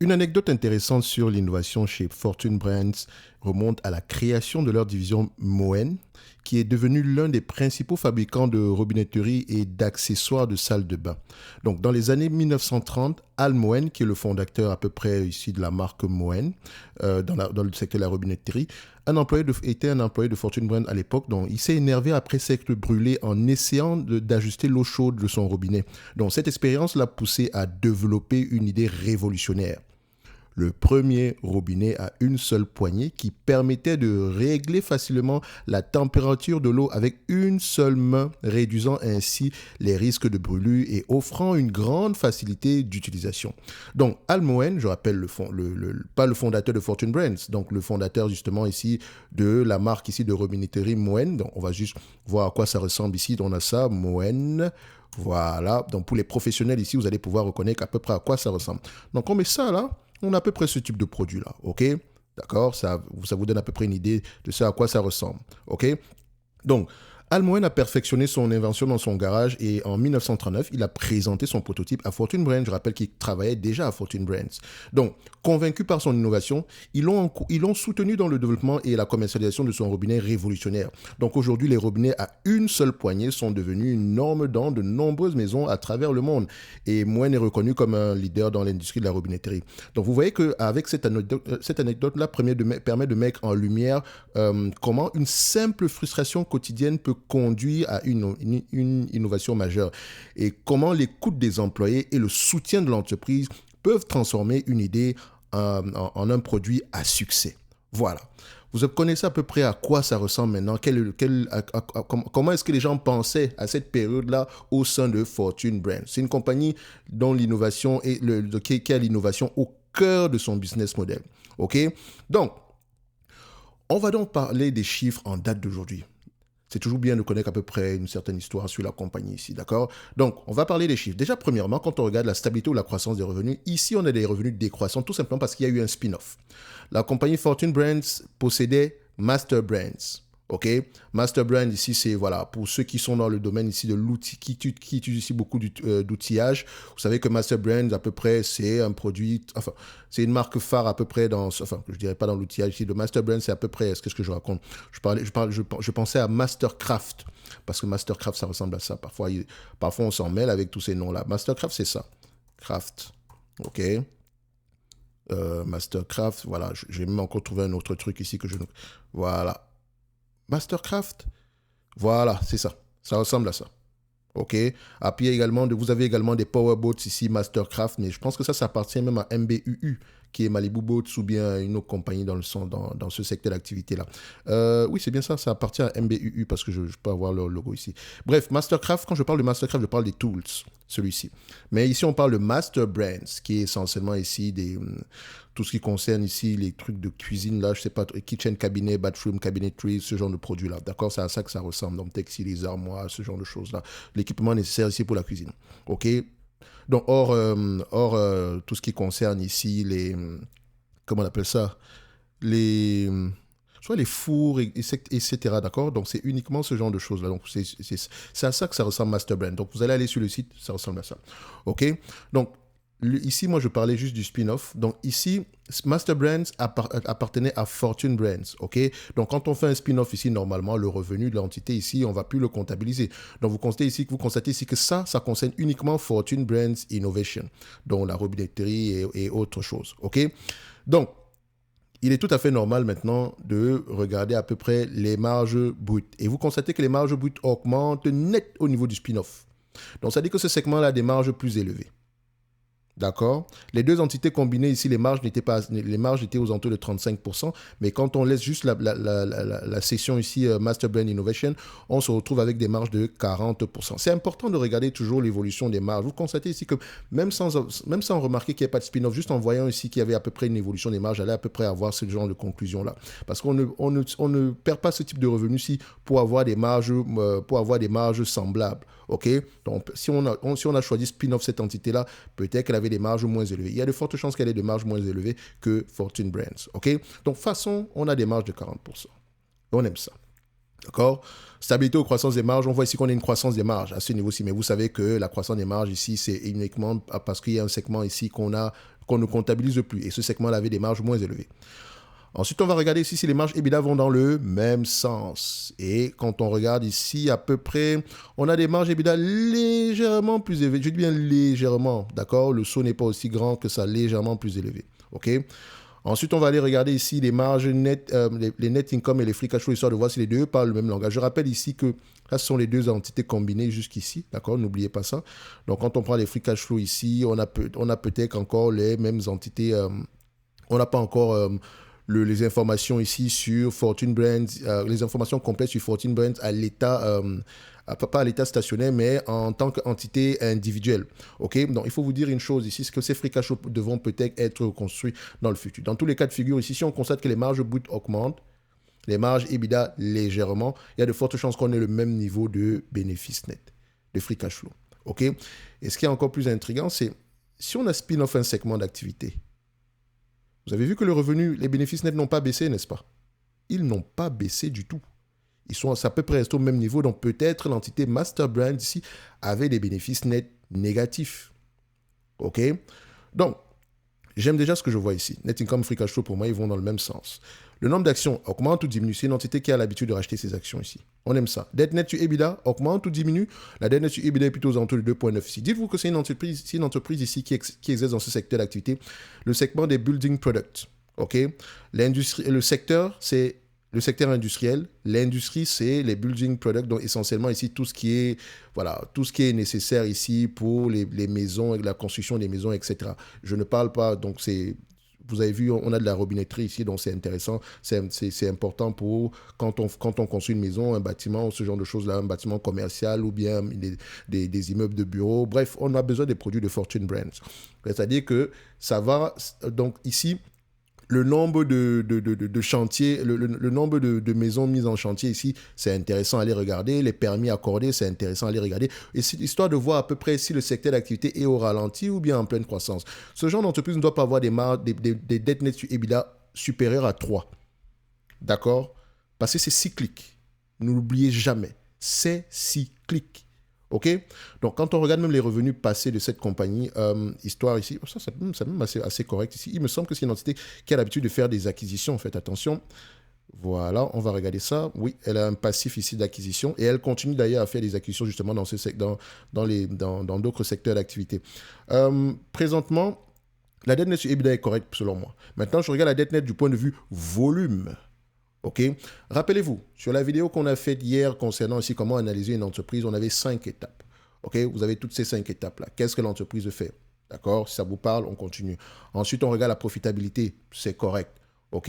Une anecdote intéressante sur l'innovation chez Fortune Brands remonte à la création de leur division Moen, qui est devenue l'un des principaux fabricants de robinetterie et d'accessoires de salles de bain. Donc, dans les années 1930, Al Moen, qui est le fondateur à peu près ici de la marque Moen, dans le secteur de la robinetterie, était un employé de Fortune Brands à l'époque. Donc, il s'est énervé après s'être brûlé en essayant d'ajuster l'eau chaude de son robinet. Donc, cette expérience l'a poussé à développer une idée révolutionnaire, le premier robinet à une seule poignée qui permettait de régler facilement la température de l'eau avec une seule main, réduisant ainsi les risques de brûlure et offrant une grande facilité d'utilisation. Donc, Al Moen, je rappelle pas le fondateur de Fortune Brands, donc le fondateur justement ici de la marque ici de robinetterie Moen. Donc, on va juste voir à quoi ça ressemble ici. On a ça, Moen. Voilà. Donc, pour les professionnels ici, vous allez pouvoir reconnaître à peu près à quoi ça ressemble. Donc, on met ça là. On a à peu près ce type de produit-là, ok? D'accord? Ça vous donne à peu près une idée de ce à quoi ça ressemble, ok? Donc, Almoen a perfectionné son invention dans son garage et en 1939, il a présenté son prototype à Fortune Brands. Je rappelle qu'il travaillait déjà à Fortune Brands. Donc, convaincu par son innovation, ils l'ont soutenu dans le développement et la commercialisation de son robinet révolutionnaire. Donc, aujourd'hui, les robinets à une seule poignée sont devenus une norme dans de nombreuses maisons à travers le monde. Et Moen est reconnu comme un leader dans l'industrie de la robinetterie. Donc, vous voyez qu'avec cette anecdote-là permet de mettre en lumière comment une simple frustration quotidienne peut conduire à une innovation majeure et comment l'écoute des employés et le soutien de l'entreprise peuvent transformer une idée en un produit à succès. Voilà. Vous connaissez à peu près à quoi ça ressemble maintenant, comment est-ce que les gens pensaient à cette période-là au sein de Fortune Brands. C'est une compagnie dont l'innovation qui a l'innovation au cœur de son business model. OK? Donc, on va donc parler des chiffres en date d'aujourd'hui. C'est toujours bien de connaître à peu près une certaine histoire sur la compagnie ici, d'accord? Donc, on va parler des chiffres. Déjà, premièrement, quand on regarde la stabilité ou la croissance des revenus, ici, on a des revenus décroissants tout simplement parce qu'il y a eu un spin-off. La compagnie Fortune Brands possédait Master Brands. OK? Master Brand ici, c'est voilà, pour ceux qui sont dans le domaine ici de l'outil, qui utilisent ici beaucoup d'outillage. Vous savez que Master Brand, à peu près, c'est un produit, enfin, c'est une marque phare à peu près dans, enfin, je dirais pas dans l'outillage ici. Le Master Brand, c'est à peu près, qu'est-ce que je raconte? Je pensais à Mastercraft, parce que Mastercraft, ça ressemble à ça. Parfois on s'en mêle avec tous ces noms-là. Mastercraft, c'est ça. Craft. OK? Mastercraft, voilà, j'ai même encore trouvé un autre truc ici que je... Voilà. Mastercraft. Voilà, c'est ça. Ça ressemble à ça. OK. Après, vous avez également des Powerboats ici, Mastercraft, mais je pense que ça appartient même à MBUU, qui est Malibu Boats ou bien une autre compagnie dans ce secteur d'activité-là. Oui, c'est bien ça, ça appartient à MBUU parce que je peux avoir leur logo ici. Bref, Mastercraft, quand je parle de Mastercraft, je parle des tools, celui-ci. Mais ici, on parle de Master Brands, qui est essentiellement ici tout ce qui concerne ici les trucs de cuisine, là, je sais pas, kitchen cabinet, bathroom cabinetry, ce genre de produits-là. D'accord? C'est à ça que ça ressemble. Donc, textiles, les armoires, ce genre de choses-là. L'équipement nécessaire ici pour la cuisine. OK? Donc, tout ce qui concerne ici comment on appelle ça? Les, soit les fours, etc. D'accord? Donc, c'est uniquement ce genre de choses-là. Donc, c'est à ça que ça ressemble Master Brand. Donc, vous allez aller sur le site, ça ressemble à ça. OK? Donc, ici, moi, je parlais juste du spin-off. Donc, ici, Master Brands appartenait à Fortune Brands. OK? Donc, quand on fait un spin-off ici, normalement, le revenu de l'entité ici, on ne va plus le comptabiliser. Donc, vous constatez ici que ça concerne uniquement Fortune Brands Innovation, donc la robinetterie et autres choses. OK? Donc, il est tout à fait normal maintenant de regarder à peu près les marges brutes. Et vous constatez que les marges brutes augmentent net au niveau du spin-off. Donc, ça dit que ce segment-là a des marges plus élevées. D'accord? Les deux entités combinées ici, les marges étaient aux alentours de 35%, mais quand on laisse juste la section ici Master Brand Innovation, on se retrouve avec des marges de 40%. C'est important de regarder toujours l'évolution des marges. Vous constatez ici que même sans remarquer qu'il n'y a pas de spin-off, juste en voyant ici qu'il y avait à peu près une évolution des marges, allait à peu près avoir ce genre de conclusion-là. Parce qu'on ne perd pas ce type de revenus ici pour avoir des marges semblables. OK? Donc, si on a choisi spin-off cette entité-là, peut-être qu'elle avait des marges moins élevées. Il y a de fortes chances qu'elle ait des marges moins élevées que Fortune Brands. OK? Donc, façon, on a des marges de 40%. On aime ça. D'accord? Stabilité ou croissance des marges, on voit ici qu'on a une croissance des marges à ce niveau-ci, mais vous savez que la croissance des marges ici, c'est uniquement parce qu'il y a un segment ici qu'on ne comptabilise plus, et ce segment-là avait des marges moins élevées. Ensuite, on va regarder ici si les marges EBITDA vont dans le même sens. Et quand on regarde ici, à peu près, on a des marges EBITDA légèrement plus élevées. Je dis bien légèrement, d'accord? Le saut n'est pas aussi grand que ça, légèrement plus élevé. OK? Ensuite, on va aller regarder ici les marges net, les net income et les free cash flow, histoire de voir si les deux parlent le même langage. Je rappelle ici que là, ce sont les deux entités combinées jusqu'ici, d'accord? N'oubliez pas ça. Donc, quand on prend les free cash flow ici, on a peut-être encore les mêmes entités. On n'a pas encore les informations ici sur Fortune Brands, les informations complètes sur Fortune Brands à l'état, pas à l'état stationnaire, mais en tant qu'entité individuelle. OK? Donc, il faut vous dire une chose ici, c'est que ces free cash flow devront peut-être être construits dans le futur. Dans tous les cas de figure ici, si on constate que les marges brutes augmentent, les marges EBITDA légèrement, il y a de fortes chances qu'on ait le même niveau de bénéfice net, de free cash flow. OK? Et ce qui est encore plus intriguant, c'est si on a spin-off un segment d'activité, vous avez vu que le revenu, les bénéfices nets n'ont pas baissé, n'est-ce pas? Ils n'ont pas baissé du tout. Ils sont à peu près au même niveau. Donc peut-être l'entité Master Brand ici avait des bénéfices nets négatifs. OK? Donc, j'aime déjà ce que je vois ici. Net income, free cash flow, pour moi, ils vont dans le même sens. Le nombre d'actions augmente ou diminue. C'est une entité qui a l'habitude de racheter ses actions ici. On aime ça. Dette nette sur EBITDA augmente ou diminue. La dette nette sur EBITDA est plutôt aux alentours de 2,9 ici. Dites-vous que c'est une entreprise ici qui exerce dans ce secteur d'activité le segment des building products. OK? Le secteur, c'est le secteur industriel. L'industrie, c'est les building products, donc essentiellement ici tout ce qui est nécessaire ici pour les maisons, la construction des maisons, etc. Je ne parle pas, donc vous avez vu, on a de la robinetterie ici, donc c'est intéressant, c'est important pour quand on construit une maison, un bâtiment, ce genre de choses-là, un bâtiment commercial ou bien des immeubles de bureaux. Bref, on a besoin des produits de Fortune Brands. C'est-à-dire que ça va, donc ici, le nombre de chantiers, le nombre de maisons mises en chantier ici, c'est intéressant à aller regarder. Les permis accordés, c'est intéressant à aller regarder. Et histoire de voir à peu près si le secteur d'activité est au ralenti ou bien en pleine croissance. Ce genre d'entreprise ne doit pas avoir des dettes nettes sur EBITDA supérieures à 3. D'accord? Parce que c'est cyclique. Ne l'oubliez jamais. C'est cyclique. OK? Donc, quand on regarde même les revenus passés de cette compagnie, histoire ici, c'est même assez correct ici. Il me semble que c'est une entité qui a l'habitude de faire des acquisitions. Faites attention. Voilà, on va regarder ça. Oui, elle a un passif ici d'acquisition et elle continue d'ailleurs à faire des acquisitions justement dans d'autres secteurs d'activité. Présentement, la dette nette sur EBITDA est correcte selon moi. Maintenant, je regarde la dette nette du point de vue volume. OK? Rappelez-vous, sur la vidéo qu'on a faite hier concernant aussi comment analyser une entreprise, on avait 5 étapes. OK? Vous avez toutes ces 5 étapes-là. Qu'est-ce que l'entreprise fait? D'accord? Si ça vous parle, on continue. Ensuite, on regarde la profitabilité. C'est correct. OK?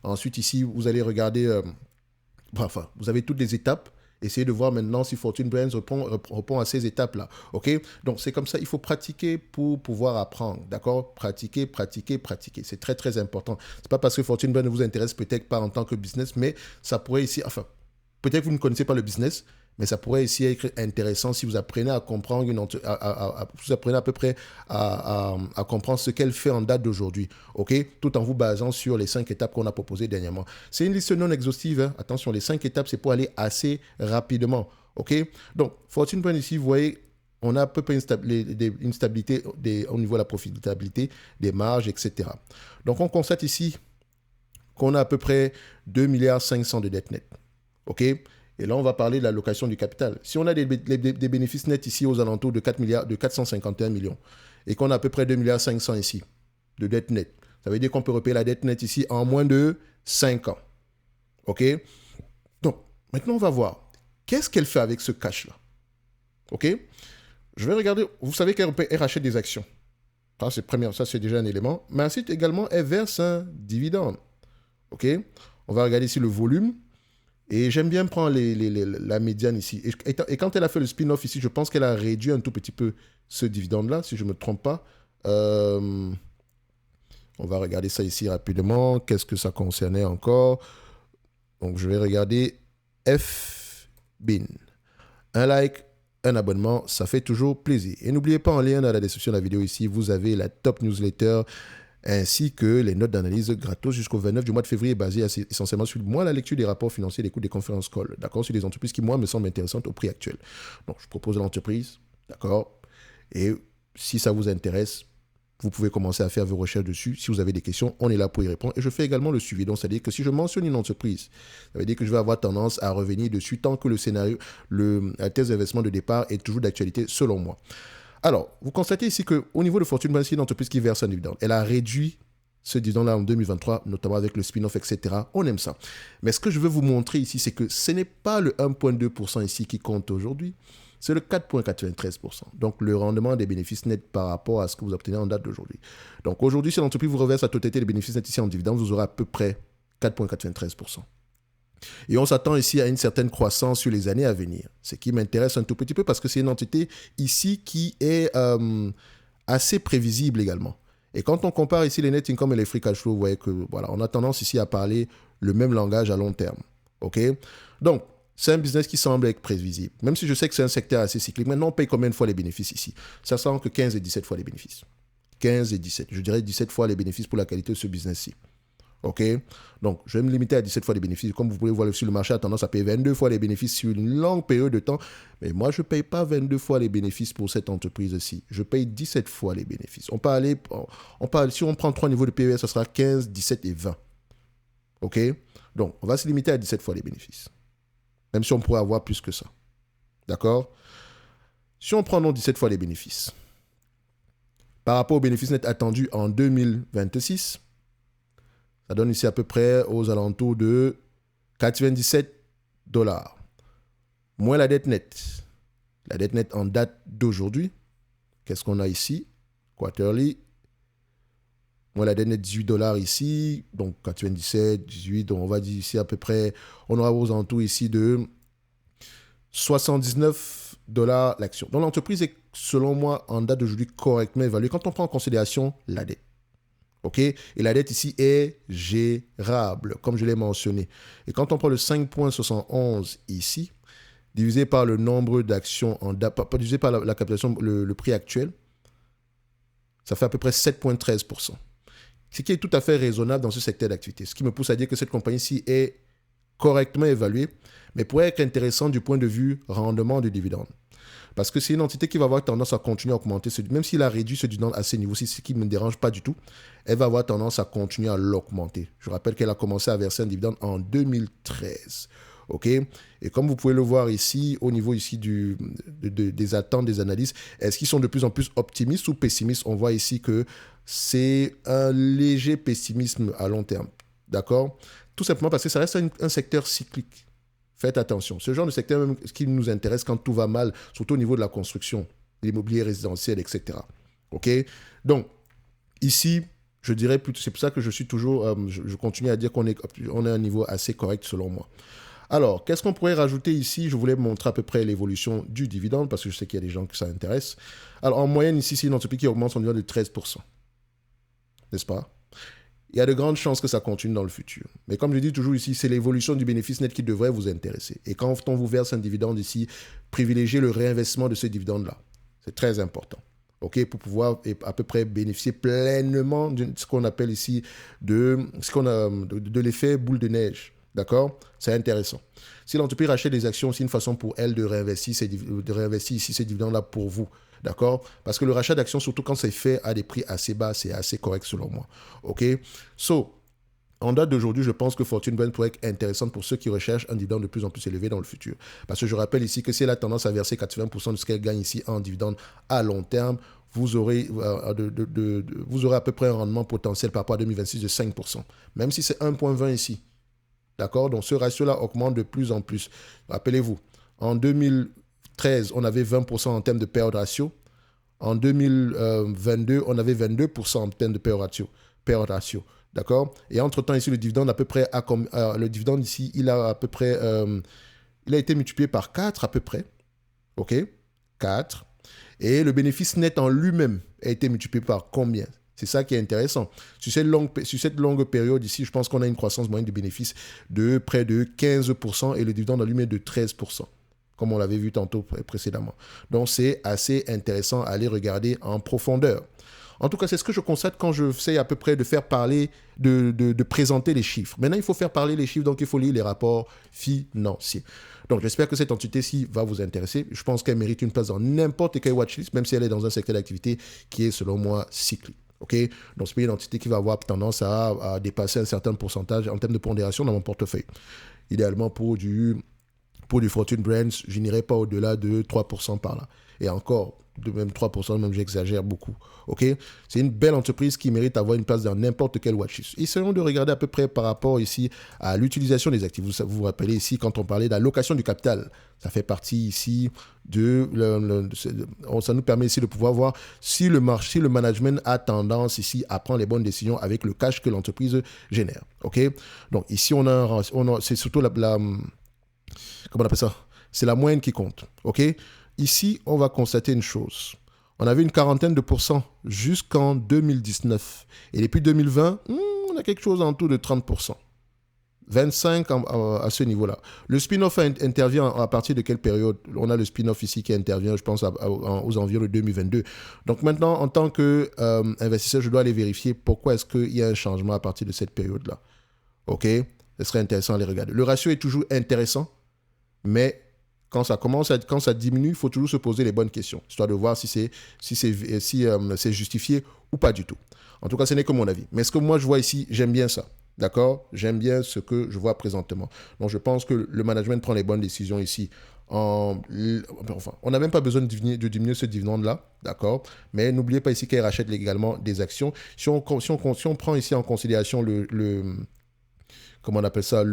Ensuite, ici, vous allez regarder... vous avez toutes les étapes. Essayez de voir maintenant si Fortune Brands répond à ces étapes-là. OK? Donc, c'est comme ça. Il faut pratiquer pour pouvoir apprendre. D'accord? Pratiquer, pratiquer, pratiquer. C'est très, très important. Ce n'est pas parce que Fortune Brands ne vous intéresse peut-être pas en tant que business, mais ça pourrait ici... Enfin, peut-être que vous ne connaissez pas le business, mais ça pourrait ici être intéressant si vous apprenez à comprendre vous apprenez à peu près à comprendre ce qu'elle fait en date d'aujourd'hui, OK? Tout en vous basant sur les 5 étapes qu'on a proposées dernièrement. C'est une liste non exhaustive, hein. Attention, les 5 étapes, c'est pour aller assez rapidement, OK? Donc, Fortune Brands ici, vous voyez, on a à peu près une stabilité au niveau de la profitabilité, des marges, etc. Donc, on constate ici qu'on a à peu près 2,5 milliards de dettes nettes, OK? Et là, on va parler de l'allocation du capital. Si on a des bénéfices nets ici aux alentours de 451 millions et qu'on a à peu près 2,5 milliards ici de dette nette, ça veut dire qu'on peut repayer la dette nette ici en moins de 5 ans. OK? Donc, maintenant, on va voir qu'est-ce qu'elle fait avec ce cash-là. OK? Je vais regarder. Vous savez qu'elle rachète des actions. Ça, c'est déjà un élément. Mais ensuite, également, elle verse un dividende. OK? On va regarder ici le volume. Et j'aime bien prendre la médiane ici. Et quand elle a fait le spin-off ici, je pense qu'elle a réduit un tout petit peu ce dividende-là, si je ne me trompe pas. On va regarder ça ici rapidement. Qu'est-ce que ça concernait encore? Donc, je vais regarder FBIN. Un like, un abonnement, ça fait toujours plaisir. Et n'oubliez pas, en lien dans la description de la vidéo ici, vous avez la top newsletter ainsi que les notes d'analyse gratos jusqu'au 29 du mois de février, basées essentiellement sur moi, la lecture des rapports financiers, l'écoute des conférences call, d'accord, sur des entreprises qui, moi, me semblent intéressantes au prix actuel. Donc, je propose l'entreprise, d'accord, et si ça vous intéresse, vous pouvez commencer à faire vos recherches dessus. Si vous avez des questions, on est là pour y répondre. Et je fais également le suivi. Donc, c'est-à-dire que si je mentionne une entreprise, ça veut dire que je vais avoir tendance à revenir dessus tant que le scénario, la thèse d'investissement de départ est toujours d'actualité, selon moi. Alors, vous constatez ici qu'au niveau de Fortune Brands, c'est une entreprise qui verse un dividende. Elle a réduit ce dividende-là en 2023, notamment avec le spin-off, etc. On aime ça. Mais ce que je veux vous montrer ici, c'est que ce n'est pas le 1,2% ici qui compte aujourd'hui. C'est le 4,93%. Donc, le rendement des bénéfices nets par rapport à ce que vous obtenez en date d'aujourd'hui. Donc, aujourd'hui, si l'entreprise vous reverse la totalité des bénéfices nets ici en dividende, vous aurez à peu près 4,93%. Et on s'attend ici à une certaine croissance sur les années à venir. Ce qui m'intéresse un tout petit peu parce que c'est une entité ici qui est assez prévisible également. Et quand on compare ici les net income et les free cash flow, vous voyez que voilà, on a tendance ici à parler le même langage à long terme. OK? Donc, c'est un business qui semble être prévisible. Même si je sais que c'est un secteur assez cyclique. Maintenant, on paye combien de fois les bénéfices ici? Ça sent que 15 et 17 fois les bénéfices. 15 et 17. Je dirais 17 fois les bénéfices pour la qualité de ce business-ci. OK? Donc, je vais me limiter à 17 fois les bénéfices. Comme vous pouvez voir sur le marché, a tendance à payer 22 fois les bénéfices sur une longue période de temps. Mais moi, je ne paye pas 22 fois les bénéfices pour cette entreprise-ci. Je paye 17 fois les bénéfices. Si on prend 3 niveaux de PER, ça sera 15, 17 et 20. OK? Donc, on va se limiter à 17 fois les bénéfices. Même si on pourrait avoir plus que ça. D'accord? Si on prend donc 17 fois les bénéfices, par rapport aux bénéfices nets attendus en 2026, ça donne ici à peu près aux alentours de 97 $. Moins la dette nette. La dette nette en date d'aujourd'hui. Qu'est-ce qu'on a ici? Quarterly. Moins la dette nette, 18 $ ici. Donc 97, 18. Donc on va dire ici à peu près, on aura aux alentours ici de 79 $ l'action. Donc l'entreprise est, selon moi, en date d'aujourd'hui, correctement évaluée quand on prend en considération la dette. OK? Et la dette ici est gérable, comme je l'ai mentionné. Et quand on prend le 5,71 ici, divisé par le nombre d'actions, divisé par la capitalisation, le prix actuel, ça fait à peu près 7,13%. Ce qui est tout à fait raisonnable dans ce secteur d'activité. Ce qui me pousse à dire que cette compagnie-ci est correctement évaluée, mais pourrait être intéressante du point de vue rendement de dividende. Parce que c'est une entité qui va avoir tendance à continuer à augmenter, même s'il a réduit ce dividende à ces niveaux-ci, ce qui ne me dérange pas du tout, elle va avoir tendance à continuer à l'augmenter. Je rappelle qu'elle a commencé à verser un dividende en 2013. OK? Et comme vous pouvez le voir ici, au niveau ici des attentes des analystes, est-ce qu'ils sont de plus en plus optimistes ou pessimistes? On voit ici que c'est un léger pessimisme à long terme. D'accord? Tout simplement parce que ça reste un secteur cyclique. Faites attention. Ce genre de secteur même qui nous intéresse quand tout va mal, surtout au niveau de la construction, l'immobilier résidentiel, etc. OK? Donc, ici, je dirais plutôt, c'est pour ça que je suis toujours, je continue à dire qu'on est à un niveau assez correct selon moi. Alors, qu'est-ce qu'on pourrait rajouter ici? Je voulais montrer à peu près l'évolution du dividende parce que je sais qu'il y a des gens que ça intéresse. Alors, en moyenne, ici, c'est une entreprise qui augmente son dividende de 13%. N'est-ce pas? Il y a de grandes chances que ça continue dans le futur. Mais comme je dis toujours ici, c'est l'évolution du bénéfice net qui devrait vous intéresser. Et quand on vous verse un dividende ici, privilégiez le réinvestissement de ce dividende-là. C'est très important. OK, pour pouvoir à peu près bénéficier pleinement de ce qu'on appelle ici de l'effet boule de neige. D'accord? C'est intéressant. Si l'entreprise rachète des actions, c'est une façon pour elle de réinvestir ici ces dividendes-là pour vous. D'accord? Parce que le rachat d'actions, surtout quand c'est fait à des prix assez bas, c'est assez correct selon moi. OK? En date d'aujourd'hui, je pense que Fortune Brands pourrait être intéressante pour ceux qui recherchent un dividende de plus en plus élevé dans le futur. Parce que je rappelle ici que si elle a tendance à verser 80% de ce qu'elle gagne ici en dividende à long terme, vous aurez à peu près un rendement potentiel par rapport à 2026 de 5%. Même si c'est 1,20 ici. D'accord? Donc ce ratio-là augmente de plus en plus. Rappelez-vous, en 2013, on avait 20% en termes de payout ratio. En 2022, on avait 22% en termes de payout ratio. D'accord? Et entre-temps, ici, le dividende le dividende ici, il a à peu près, il a été multiplié par 4 à peu près. OK? 4. Et le bénéfice net en lui-même a été multiplié par combien? C'est ça qui est intéressant. Sur cette longue période ici, je pense qu'on a une croissance moyenne du bénéfice de près de 15% et le dividende en lui-même de 13%, comme on l'avait vu tantôt précédemment. Donc, c'est assez intéressant à aller regarder en profondeur. En tout cas, c'est ce que je constate quand je sais à peu près de faire parler, de présenter les chiffres. Maintenant, il faut faire parler les chiffres, donc il faut lire les rapports financiers. Donc, j'espère que cette entité-ci va vous intéresser. Je pense qu'elle mérite une place dans n'importe quelle watchlist, même si elle est dans un secteur d'activité qui est, selon moi, cyclique. Okay? Donc, c'est une entité qui va avoir tendance à dépasser un certain pourcentage en termes de pondération dans mon portefeuille. Idéalement, pour du Fortune Brands, je n'irai pas au-delà de 3% par là. Et encore, de même 3%, même j'exagère beaucoup. Okay? C'est une belle entreprise qui mérite d'avoir une place dans n'importe quel watchlist. Essayons de regarder à peu près par rapport ici à l'utilisation des actifs. Vous vous rappelez ici, quand on parlait d'allocation du capital, ça fait partie ici ça nous permet ici de pouvoir voir si le marché, le management a tendance ici à prendre les bonnes décisions avec le cash que l'entreprise génère. Okay? Donc ici, c'est surtout comment on appelle ça? C'est la moyenne qui compte. OK? Ici, on va constater une chose. On avait une quarantaine de pourcents jusqu'en 2019. Et depuis 2020, on a quelque chose en dessous de 30%. 25 à ce niveau-là. Le spin-off intervient à partir de quelle période? On a le spin-off ici qui intervient, je pense, aux environs de 2022. Donc maintenant, en tant qu'investisseur, je dois aller vérifier pourquoi est-ce qu'il y a un changement à partir de cette période-là. OK? Ce serait intéressant à les regarder. Le ratio est toujours intéressant, mais quand ça diminue, il faut toujours se poser les bonnes questions, histoire de voir si c'est justifié ou pas du tout. En tout cas, ce n'est que mon avis. Mais ce que moi, je vois ici, j'aime bien ça. D'accord? J'aime bien ce que je vois présentement. Donc, je pense que le management prend les bonnes décisions ici. On n'a même pas besoin de diminuer ce dividende-là, d'accord? Mais n'oubliez pas ici qu'elle rachète également des actions. Si on prend ici en considération comment on appelle ça,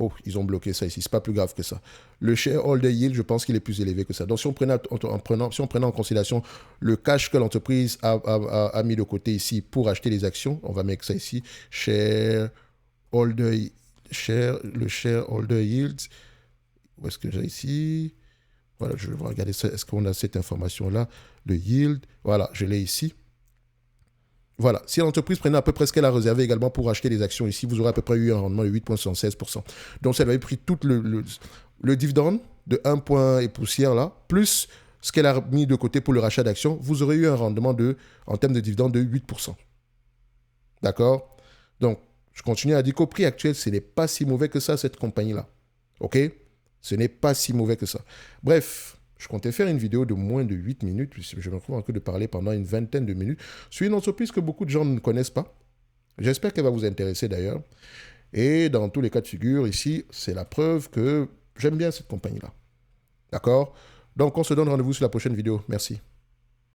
Oh, ils ont bloqué ça ici. C'est pas plus grave que ça. Le shareholder yield, je pense qu'il est plus élevé que ça. Donc, si on prenait en considération le cash que l'entreprise a mis de côté ici pour acheter les actions, on va mettre ça ici. Le shareholder yield. Où est-ce que j'ai ici? Voilà, je vais regarder ça. Est-ce qu'on a cette information-là? Le yield. Voilà, je l'ai ici. Voilà, si l'entreprise prenait à peu près ce qu'elle a réservé également pour acheter les actions ici, vous aurez à peu près eu un rendement de 8,76%. Donc, ça avait pris tout le dividende de 1 point et poussière là, plus ce qu'elle a mis de côté pour le rachat d'actions, vous aurez eu un rendement en termes de dividende de 8%. D'accord? Donc, je continue à dire qu'au prix actuel, ce n'est pas si mauvais que ça, cette compagnie-là. OK? Ce n'est pas si mauvais que ça. Bref. Je comptais faire une vidéo de moins de 8 minutes, puisque je me trouve en train de parler pendant une vingtaine de minutes sur une entreprise que beaucoup de gens ne connaissent pas. J'espère qu'elle va vous intéresser d'ailleurs. Et dans tous les cas de figure, ici, c'est la preuve que j'aime bien cette compagnie-là. D'accord? Donc, on se donne rendez-vous sur la prochaine vidéo. Merci.